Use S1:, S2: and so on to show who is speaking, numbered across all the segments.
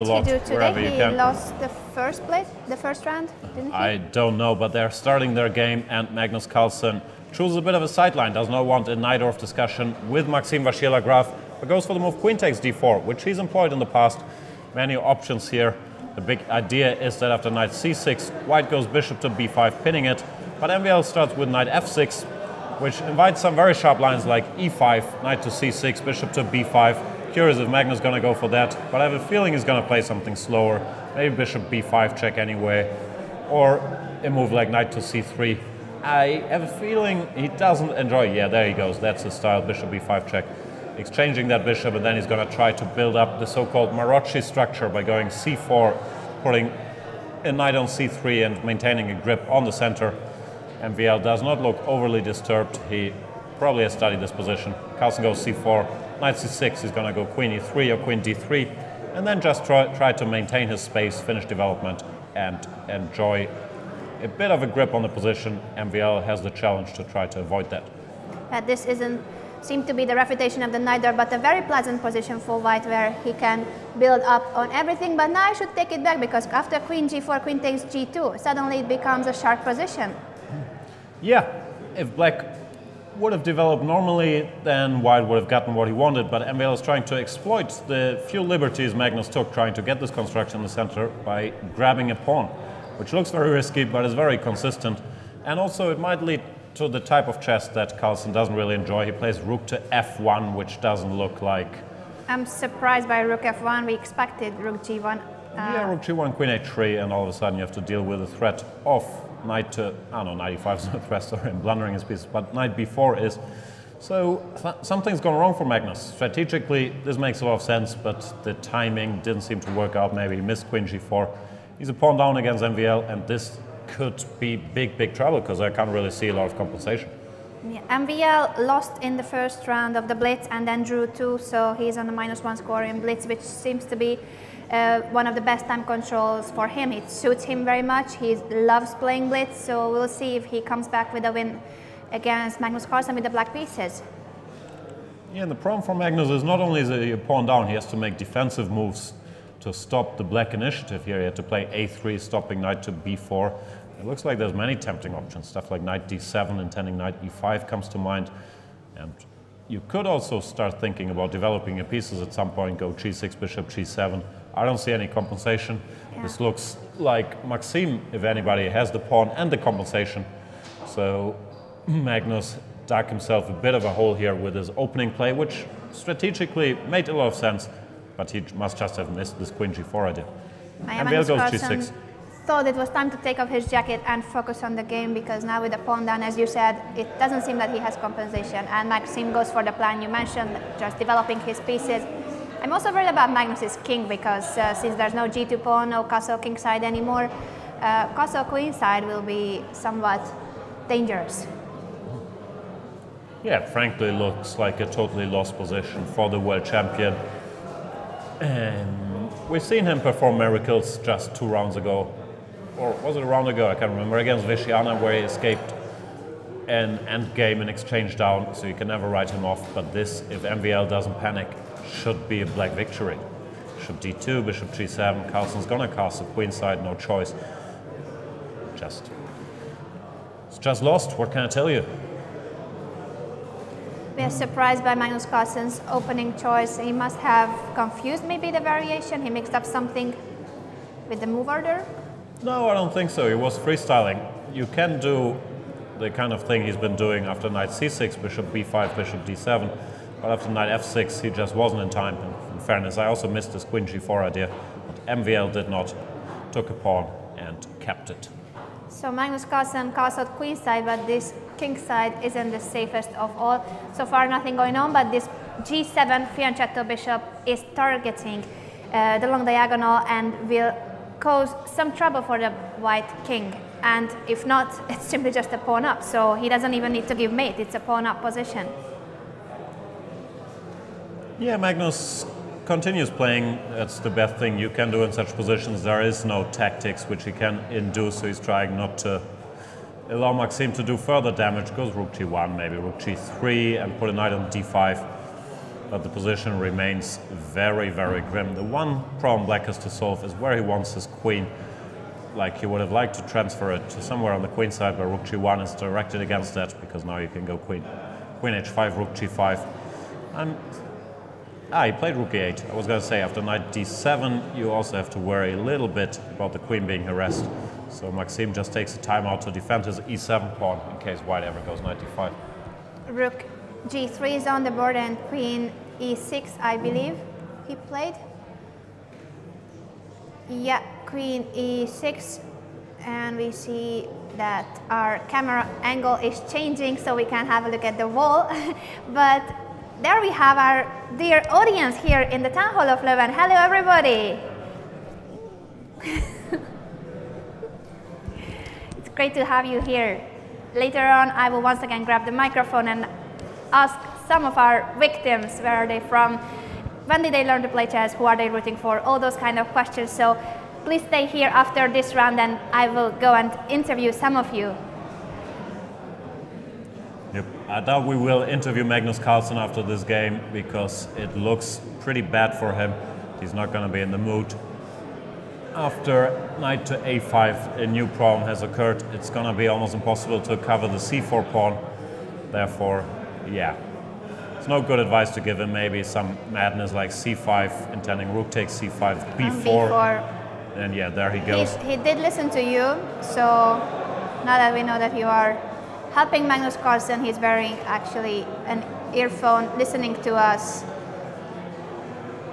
S1: a lot wherever you can.
S2: He lost the first round, didn't he?
S1: I don't know, but they're starting their game, and Magnus Carlsen chooses a bit of a sideline, does not want a Najdorf discussion with Maxime Vachier-Lagrave, but goes for the move queen takes d4, which he's employed in the past. Many options here. The big idea is that after knight c6, white goes bishop to b5, pinning it, but MVL starts with knight f6, which invites some very sharp lines like e5, knight to c6, bishop to b5. Curious if Magnus is going to go for that, but I have a feeling he's going to play something slower. Maybe bishop b5 check anyway, or a move like knight to c3. I have a feeling he doesn't enjoy. Yeah, there he goes. That's his style, bishop b5 check. Exchanging that bishop, and then he's going to try to build up the so-called Marocci structure by going c4, putting a knight on c3 and maintaining a grip on the center. MVL does not look overly disturbed. He probably has studied this position. Carlsen goes c4, knight c6, he's going to go queen e3 or queen d3, and then just try to maintain his space, finish development, and enjoy a bit of a grip on the position. MVL has the challenge to try to avoid that.
S2: This seem to be the refutation of the Najdorf, but a very pleasant position for white where he can build up on everything. But now I should take it back, because after queen g4, queen takes g2, suddenly it becomes a sharp position.
S1: Yeah, if black would have developed normally, then white would have gotten what he wanted, but MVL is trying to exploit the few liberties Magnus took trying to get this construction in the center by grabbing a pawn, which looks very risky but is very consistent. And also it might lead to the type of chess that Carlsen doesn't really enjoy. He plays rook to f1, which doesn't look like...
S2: I'm surprised by rook f1. We expected rook g1.
S1: Yeah, rook g1, queen h3, and all of a sudden you have to deal with the threat of knight to... Oh no, knight e5 is not a threat, sorry, I'm blundering his pieces, but knight b4 is. So something's gone wrong for Magnus. Strategically, this makes a lot of sense, but the timing didn't seem to work out. Maybe he missed queen g4. He's a pawn down against MVL, and this could be big trouble, because I can't really see a lot of compensation.
S2: Yeah, MVL lost in the first round of the Blitz and then drew 2, so he's on a -1 score in Blitz, which seems to be one of the best time controls for him. It suits him very much. He loves playing Blitz, so we'll see if he comes back with a win against Magnus Carlsen with the black pieces.
S1: Yeah, and the problem for Magnus is not only is he a pawn down, he has to make defensive moves to stop the black initiative here. He had to play a3, stopping knight to b4. It looks like there's many tempting options. Stuff like knight d7, intending knight e5 comes to mind. And you could also start thinking about developing your pieces at some point, go g6, bishop g7. I don't see any compensation. Yeah. This looks like Maxime, if anybody, has the pawn and the compensation. So Magnus dug himself a bit of a hole here with his opening play, which strategically made a lot of sense, but he must just have missed this queen g4 idea.
S2: Magnus goes g6. Thought it was time to take off his jacket and focus on the game, because now with the pawn down, as you said, it doesn't seem that he has compensation, and Maxime goes for the plan you mentioned, just developing his pieces. I'm also worried about Magnus's king, because since there's no g2 pawn, no castle kingside anymore, castle queenside will be somewhat dangerous.
S1: Yeah, it frankly looks like a totally lost position for the world champion. We've seen him perform miracles just 2 rounds ago. Or was it a round ago? I can't remember. Against Viciana, where he escaped an endgame and exchange down, so you can never write him off. But this, if MVL doesn't panic, should be a black victory. Bishop d2, bishop g7. Carlsen's gonna castle queenside, no choice. It's just lost. What can I tell you?
S2: We are surprised by Magnus Carlsen's opening choice. He must have confused maybe the variation. He mixed up something with the move order.
S1: No, I don't think so. He was freestyling. You can do the kind of thing he's been doing after knight c6, bishop b5, bishop d7, but after knight f6 he just wasn't in time. In fairness, I also missed this queen g4 idea, but MVL did not. Took a pawn and kept it.
S2: So Magnus Carlsen castled queenside, but this kingside isn't the safest of all. So far nothing going on, but this g7 fianchetto bishop is targeting the long diagonal and will cause some trouble for the white king, and if not, it's simply just a pawn up, so he doesn't even need to give mate, it's a pawn up position.
S1: Yeah, Magnus continues playing. That's the best thing you can do in such positions. There is no tactics which he can induce, so he's trying not to allow Maxime to do further damage. Goes rook g1, maybe rook g3, and put a knight on d5. but the position remains very, very grim. The one problem Black has to solve is where he wants his queen. Like, he would have liked to transfer it to somewhere on the queen side, but rook g1 is directed against that, because now you can go queen h5, rook g5. And he played rook e8. I was going to say, after knight d7, you also have to worry a little bit about the queen being harassed. So Maxime just takes a timeout to defend his e7 pawn in case white ever goes knight d5.
S2: Rook g3 is on the board and queen e6, I believe he played. Yeah, queen e6, and we see that our camera angle is changing so we can have a look at the wall. But there we have our dear audience here in the Town Hall of Leuven. Hello, everybody. It's great to have you here. Later on, I will once again grab the microphone and ask some of our victims, where are they from, when did they learn to play chess, who are they rooting for, all those kind of questions. So please stay here after this round and I will go and interview some of you.
S1: Yep. I doubt we will interview Magnus Carlsen after this game, because it looks pretty bad for him. He's not going to be in the mood. After knight to a5, a new problem has occurred. It's going to be almost impossible to cover the c4 pawn. Therefore, yeah, it's no good advice to give him. Maybe some madness like c5, intending rook takes c5, b4. And yeah, there he goes.
S2: He did listen to you, so now that we know that you are helping Magnus Carlsen, he's wearing actually an earphone listening to us.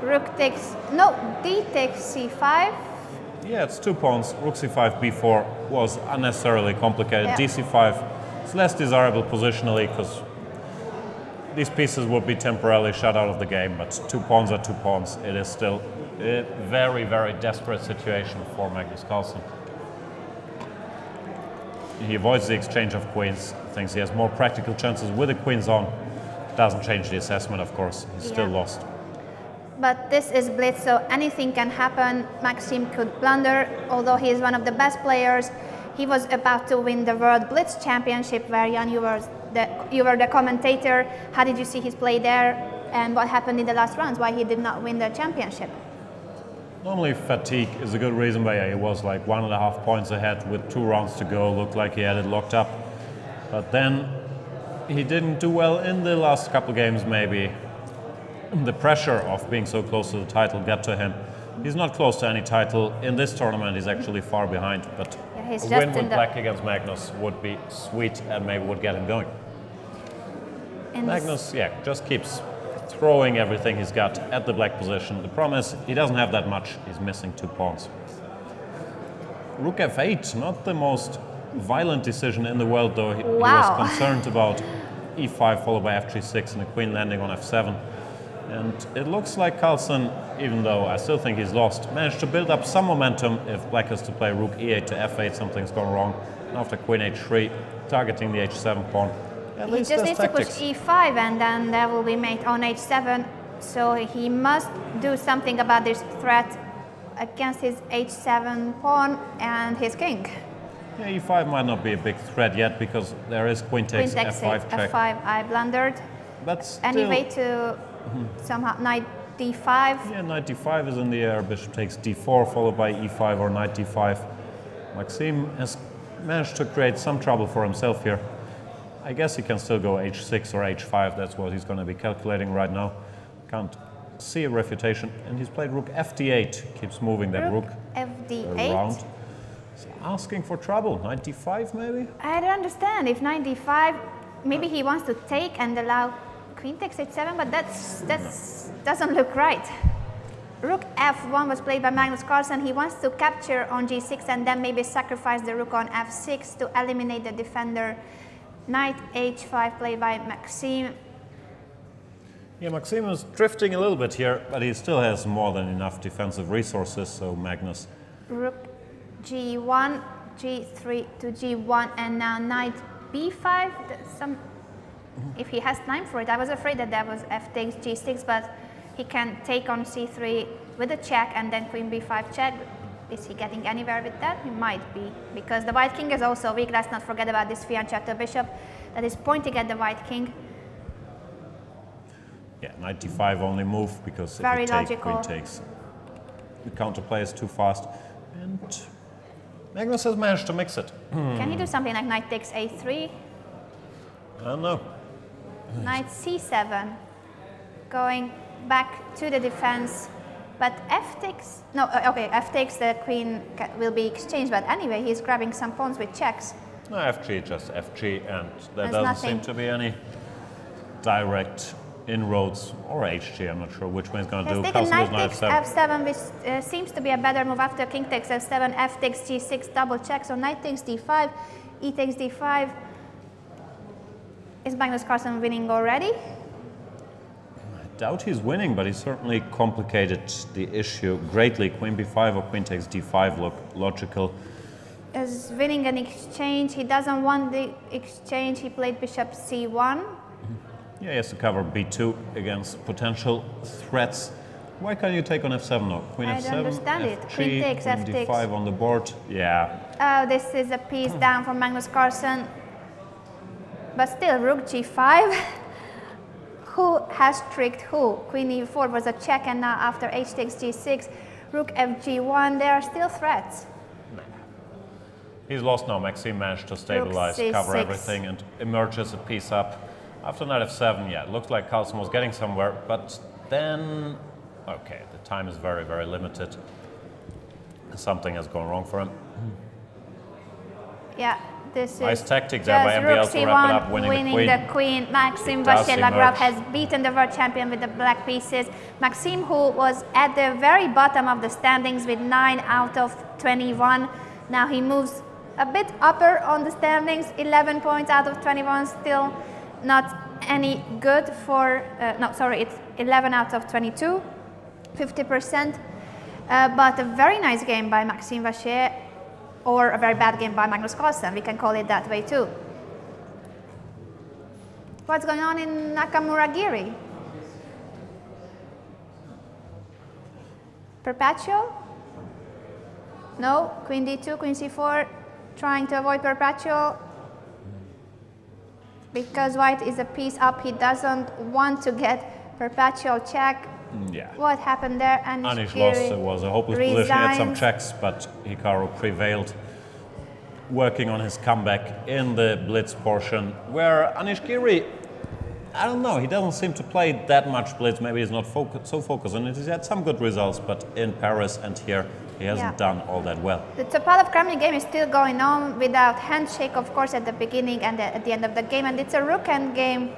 S2: Rook takes, no, d takes c5.
S1: Yeah, it's 2 pawns. Rook c5, b4 was unnecessarily complicated.
S2: Yeah.
S1: D c5 is less desirable positionally, because these pieces would be temporarily shut out of the game, but 2 pawns are 2 pawns. It is still a very, very desperate situation for Magnus Carlsen. He avoids the exchange of queens, thinks he has more practical chances with the queens on. Doesn't change the assessment, of course. He's still lost.
S2: But this is Blitz, so anything can happen. Maxime could blunder, although he is one of the best players. He was about to win the World Blitz Championship, where Jan, you were the commentator. How did you see his play there, and what happened in the last rounds? Why he did not win the championship?
S1: Normally fatigue is a good reason, but yeah, he was like 1.5 points ahead with 2 rounds to go. Looked like he had it locked up. But then he didn't do well in the last couple games, maybe. The pressure of being so close to the title got to him. He's not close to any title. In this tournament, he's actually far behind. But
S2: yeah,
S1: a win with Black against Magnus would be sweet and maybe would get him going. Magnus, yeah, just keeps throwing everything he's got at the black position. The problem is he doesn't have that much. He's missing 2 pawns. Rook f8, not the most violent decision in the world, though. He was concerned about e5 followed by f3-6 and the queen landing on f7. And it looks like Carlsen, even though I still think he's lost, managed to build up some momentum. If Black has to play rook e8 to f8, something's gone wrong. And after queen h3, targeting the h7 pawn.
S2: He just needs to push e5 and then there will be mate on h7. So he must do something about this threat against his h7 pawn and his king.
S1: Yeah, e5 might not be a big threat yet, because there is queen takes f5 check.
S2: f5, I blundered.
S1: But still,
S2: any way to somehow knight d5?
S1: Yeah, knight d5 is in the air. Bishop takes d4 followed by e5 or knight d5. Maxime has managed to create some trouble for himself here. I guess he can still go h6 or h5. That's what he's going to be calculating right now. Can't see a refutation. And he's played rook fd8. Keeps moving that rook
S2: fd8
S1: around. He's asking for trouble. Knight d5 maybe?
S2: I don't understand. If knight d5, maybe he wants to take and allow queen takes h7, but that doesn't look right. Rook f1 was played by Magnus Carlsen. He wants to capture on g6 and then maybe sacrifice the rook on f6 to eliminate the defender. Knight h5 played by Maxime.
S1: Yeah, Maxime is drifting a little bit here, but he still has more than enough defensive resources, so Magnus.
S2: Rook g1, g3 to g1, and now knight b5. If he has time for it. I was afraid that there was f takes g6, but he can take on c3 with a check and then queen b5 check. Is he getting anywhere with that? He might be, because the white king is also weak. Let's not forget about this fianchetto bishop that is pointing at the white king.
S1: Yeah, knight d5 only move, because if you take queen takes, the counterplay is too fast. And Magnus has managed to mix it.
S2: Can he do something like knight takes a3?
S1: I don't know.
S2: Knight c7, going back to the defense, but f takes, no, okay, f takes, the queen will be exchanged, but anyway, he's grabbing some pawns with checks.
S1: No, fg, just fg, and there doesn't seem to be any direct inroads, or hg, I'm not sure which one is going to do.
S2: Taken knight takes f7, which seems to be a better move after king takes f7, f takes g6, double check, so knight takes d5, e takes d5. Is Magnus Carlsen winning already?
S1: I doubt he's winning, but he certainly complicated the issue greatly. Queen b5 or queen takes d5 look logical.
S2: Is winning an exchange. He doesn't want the exchange. He played bishop c1.
S1: Yeah, he has to cover b2 against potential threats. Why can't you take on f7 now? Queen f7,
S2: I don't understand it.
S1: F3,
S2: Queen takes,
S1: queen
S2: f
S1: d5
S2: takes.
S1: on the board. Yeah.
S2: Oh, this is a piece down from Magnus Carlsen. But still, rook g5. Who has tricked who? Queen e4 was a check, and now after h takes g6, rook fg1, there are still threats.
S1: He's lost now. Maxime managed to stabilize, cover everything, and emerges a piece up. After knight f7, yeah, it looked like Carlsen was getting somewhere, but then, okay, the time is very, very limited. Something has gone wrong for him.
S2: Yeah, this
S1: nice
S2: is
S1: tactic there by MVL to wrap it up, winning the queen.
S2: Maxime Vachier-Lagrave has beaten the world champion with the black pieces. Maxime, who was at the very bottom of the standings with 9 out of 21, now he moves a bit upper on the standings, 11 points out of 21, still not any good for, no, sorry, it's 11 out of 22, 50%. But a very nice game by Maxime Vachier, or a very bad game by Magnus Carlsen, we can call it that way too. What's going on in Nakamura-Giri? Perpetual? No, queen d2, queen c4, trying to avoid perpetual. Because white is a piece up, he doesn't want to get perpetual check.
S1: Yeah.
S2: What happened there?
S1: Anish lost. It was a hopeless position. He had some checks, but Hikaru prevailed, working on his comeback in the Blitz portion, where Anish Giri, I don't know, he doesn't seem to play that much Blitz. Maybe he's not so focused on it. He's had some good results, but in Paris and here, he hasn't done all that well.
S2: The Topalov-Kremlin game is still going on without handshake, of course, at the beginning and at the end of the game, and it's a rook end game.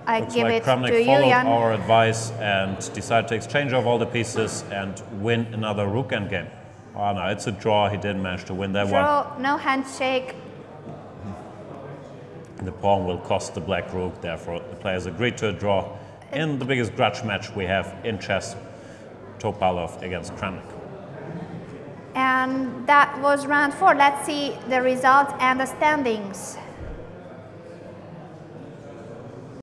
S2: I
S1: Looks
S2: give
S1: like
S2: it
S1: Kramnik
S2: to
S1: followed
S2: Julian.
S1: our advice and decided to exchange off all the pieces and win another rook end game. Oh no, it's a draw. He didn't manage to win that one.
S2: No handshake.
S1: The pawn will cost the black rook, therefore the players agreed to a draw in the biggest grudge match we have in chess, Topalov against Kramnik.
S2: And that was round 4. Let's see the results and the standings.